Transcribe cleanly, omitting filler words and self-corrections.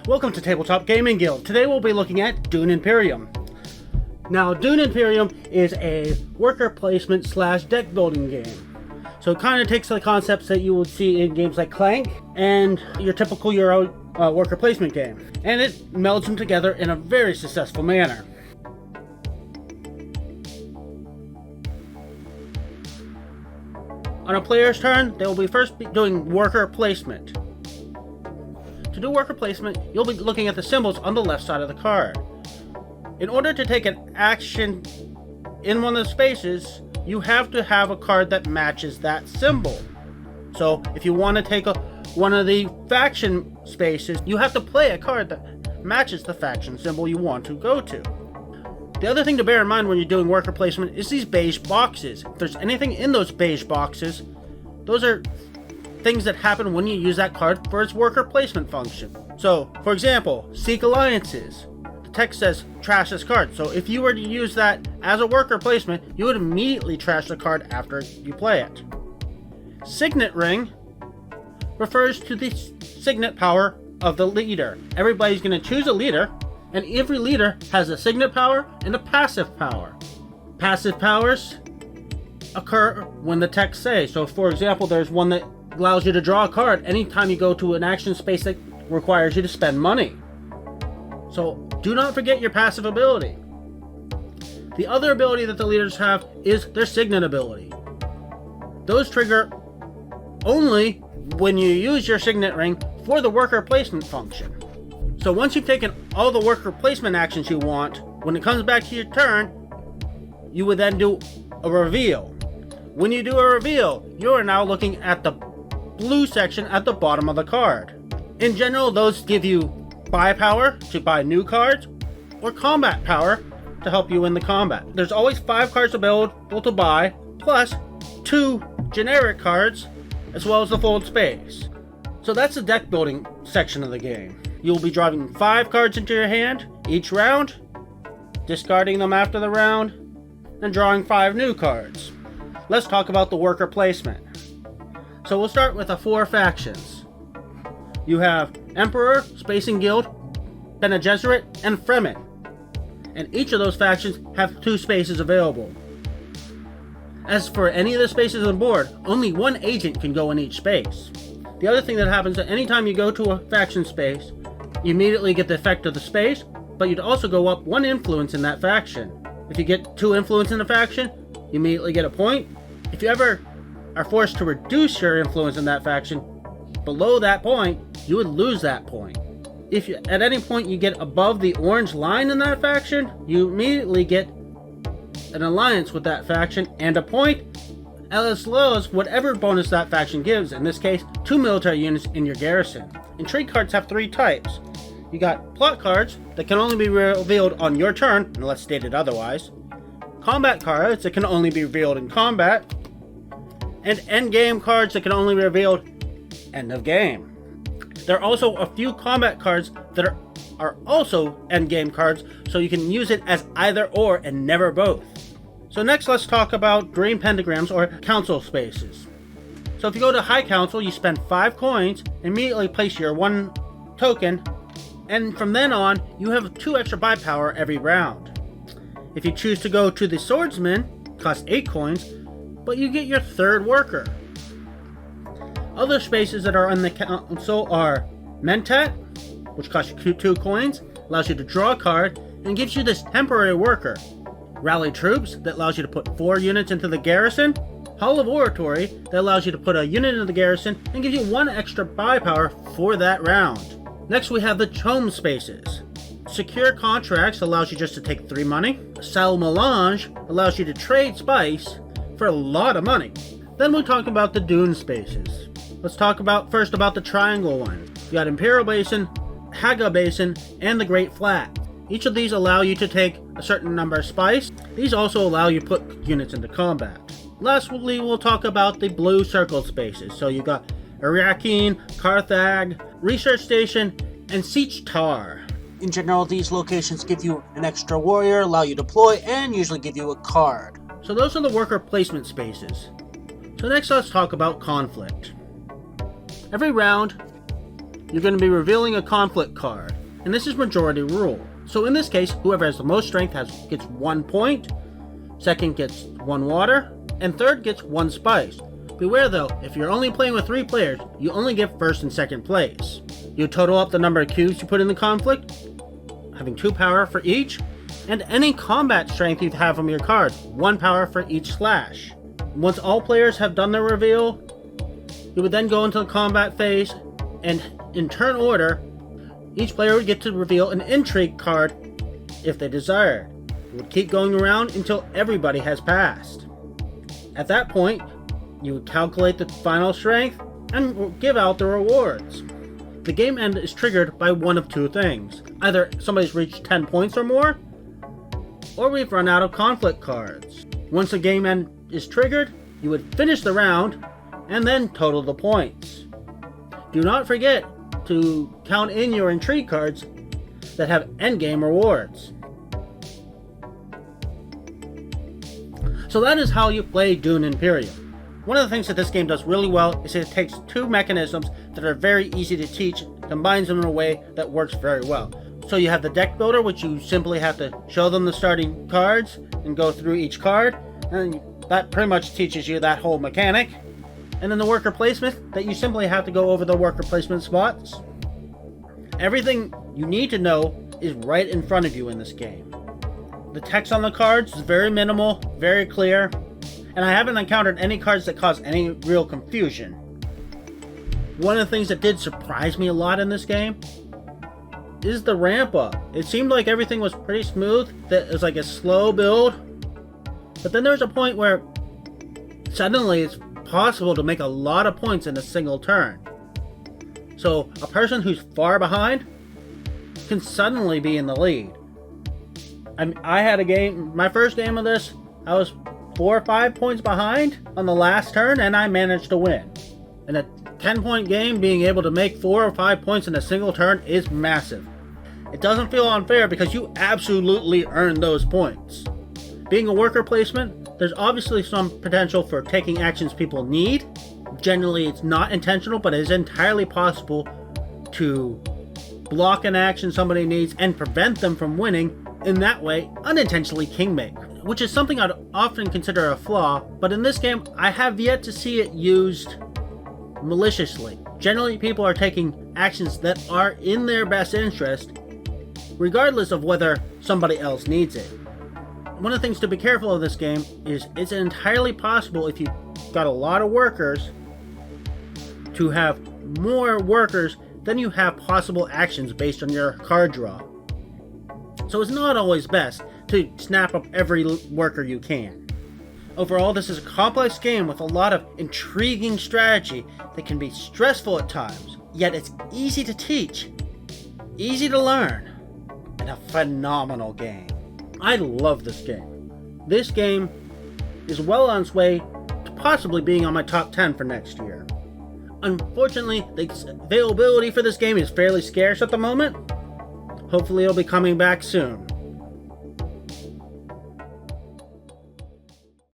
Welcome to Tabletop Gaming Guild. Today we'll be looking at Dune Imperium. Now, Dune Imperium is a worker placement / deck building game. So it kind of takes the concepts that you would see in games like Clank and your typical Euro worker placement game, and it melds them together in a very successful manner. On a player's turn, they will be first doing worker placement. To do worker placement, you'll be looking at the symbols on the left side of the card. In order to take an action in one of the spaces, you have to have a card that matches that symbol. So if you want to take one of the faction spaces, you have to play a card that matches the faction symbol you want to go to. The other thing to bear in mind when you're doing worker placement is these beige boxes. If there's anything in those beige boxes, those are things that happen when you use that card for its worker placement function. So, for example, Seek Alliances. The text says trash this card. So if you were to use that as a worker placement, you would immediately trash the card after you play it. Signet Ring refers to the signet power of the leader. Everybody's going to choose a leader, and every leader has a signet power and a passive power. Passive powers occur when the text says. So for example, there's one that allows you to draw a card anytime you go to an action space that requires you to spend money. So do not forget your passive ability. The other ability that the leaders have is their signet ability. Those trigger only when you use your signet ring for the worker placement function. So once you've taken all the worker placement actions you want, when it comes back to your turn, you would then do a reveal. When you do a reveal, you are now looking at the blue section at the bottom of the card. In general, those give you buy power to buy new cards, or combat power to help you in the combat. There's always 5 cards available to buy, plus 2 generic cards, as well as the fold space. So that's the deck building section of the game. You'll be drawing 5 cards into your hand each round, discarding them after the round, and drawing 5 new cards. Let's talk about the worker placement. So we'll start with the 4 factions. You have Emperor, Spacing Guild, Bene Gesserit, and Fremen. And each of those factions have 2 spaces available. As for any of the spaces on board, only 1 agent can go in each space. The other thing that happens is that anytime you go to a faction space, you immediately get the effect of the space, but you'd also go up 1 influence in that faction. If you get 2 influence in a faction, you immediately get a point. If you ever are forced to reduce your influence in that faction below that point, you would lose that point. If you, at any point you get above the orange line in that faction, you immediately get an alliance with that faction and a point, as well as whatever bonus that faction gives, in this case 2 military units in your garrison. Intrigue cards have 3 types. You got plot cards that can only be revealed on your turn unless stated otherwise, combat cards that can only be revealed in combat, and endgame cards that can only be revealed end of game. There are also a few combat cards that are also endgame cards, so you can use it as either or and never both. So next let's talk about green pentagrams or council spaces. So if you go to High Council, you spend 5 coins, immediately place your 1 token, and from then on you have 2 extra buy power every round. If you choose to go to the Swordsman, cost 8 coins, but you get your 3rd worker. Other spaces that are on the council are Mentat, which costs you 2 coins, allows you to draw a card, and gives you this temporary worker. Rally Troops, that allows you to put 4 units into the garrison. Hall of Oratory, that allows you to put a unit into the garrison and gives you 1 extra buy power for that round. Next we have the Chome spaces. Secure Contracts allows you just to take 3 money. Sal Melange allows you to trade spice for a lot of money. Then we talk about the Dune spaces. Let's talk first about the triangle one. You got Imperial Basin, Haga Basin, and the Great Flat. Each of these allow you to take a certain number of spice. These also allow you to put units into combat. Lastly, we'll talk about the blue circle spaces. So you got Iraqine, Carthage, Research Station, and Siege Tar. In general, these locations give you an extra warrior, allow you to deploy, and usually give you a card. So those are the worker placement spaces. So next let's talk about conflict. Every round, you're going to be revealing a conflict card. and this is majority rule. So in this case, whoever has the most strength gets 1 point, second gets 1 water, and third gets 1 spice. Beware though, if you're only playing with 3 players, you only get first and second place. You total up the number of cubes you put in the conflict, having 2 power for each, and any combat strength you have from your cards, 1 power for each slash. Once all players have done their reveal, you would then go into the combat phase, and in turn order, each player would get to reveal an intrigue card if they desired. You would keep going around until everybody has passed. At that point, you would calculate the final strength and give out the rewards. The game end is triggered by one of 2 things. Either somebody's reached 10 points or more, or we've run out of conflict cards. Once the game end is triggered, you would finish the round and then total the points. Do not forget to count in your intrigue cards that have endgame rewards. So that is how you play Dune Imperium. One of the things that this game does really well is it takes 2 mechanisms that are very easy to teach, combines them in a way that works very well. So you have the deck builder, which you simply have to show them the starting cards and go through each card, and that pretty much teaches you that whole mechanic. And then the worker placement, that you simply have to go over the worker placement spots. Everything you need to know is right in front of you in this game. The text on the cards is very minimal, very clear, and I haven't encountered any cards that cause any real confusion. One of the things that did surprise me a lot in this game is the ramp up. It seemed like everything was pretty smooth, that it was like a slow build, but then there's a point where suddenly it's possible to make a lot of points in a single turn. So a person who's far behind can suddenly be in the lead. I had a game, my first game of this, I was 4 or 5 points behind on the last turn, and I managed to win. In a 10-point game, being able to make 4 or 5 points in a single turn is massive. It doesn't feel unfair because you absolutely earned those points. Being a worker placement, there's obviously some potential for taking actions people need. Generally, it's not intentional, but it is entirely possible to block an action somebody needs and prevent them from winning, in that way, unintentionally kingmake, which is something I'd often consider a flaw, but in this game, I have yet to see it used maliciously. Generally, people are taking actions that are in their best interest, regardless of whether somebody else needs it. One of the things to be careful of this game is it's entirely possible, if you've got a lot of workers, to have more workers than you have possible actions based on your card draw. So it's not always best to snap up every worker you can. Overall, this is a complex game with a lot of intriguing strategy that can be stressful at times, yet it's easy to teach, easy to learn, and a phenomenal game. I love this game. This game is well on its way to possibly being on my top 10 for next year. Unfortunately, the availability for this game is fairly scarce at the moment. Hopefully it'll be coming back soon.